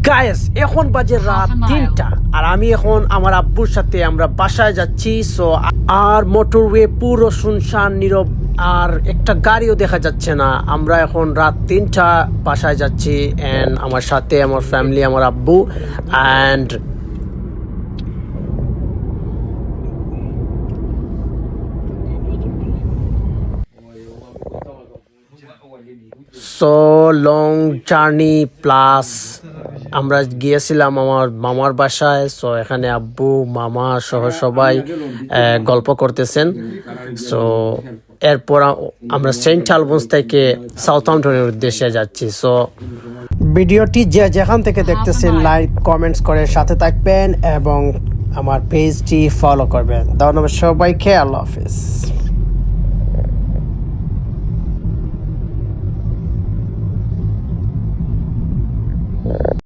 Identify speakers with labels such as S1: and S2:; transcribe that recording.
S1: Guys এখন বাজে রাত 3টা আর আমি এখন আমার আব্বুর সাথে আমরা বাসায় যাচ্ছি। সো আর মোটরওয়ে পুরো শুনশান নীরব, আর একটা গাড়িও দেখা যাচ্ছে না। আমরা এখন রাত 3টা বাসায় যাচ্ছি এন্ড আমার সাথে আমার ফ্যামিলি, আমার আব্বু and so long journey plus আমরা গিয়েছিলাম আমার মামার বাসায়। সো এখানে আব্বু মামা সহ সবাই গল্প করতেছেন। সো এরপর আমরা সেন্ট আলবন্স থেকে সাউথহ্যাম্পটনের উদ্দেশ্যে যাচ্ছি। সো ভিডিওটি যে যেখান থেকে দেখতেছেন লাইক কমেন্টস করে সাথে থাকবেন এবং আমার পেজটি ফলো করবেন। ধন্যবাদ সবাইকে, আল্লাহ হাফিজ।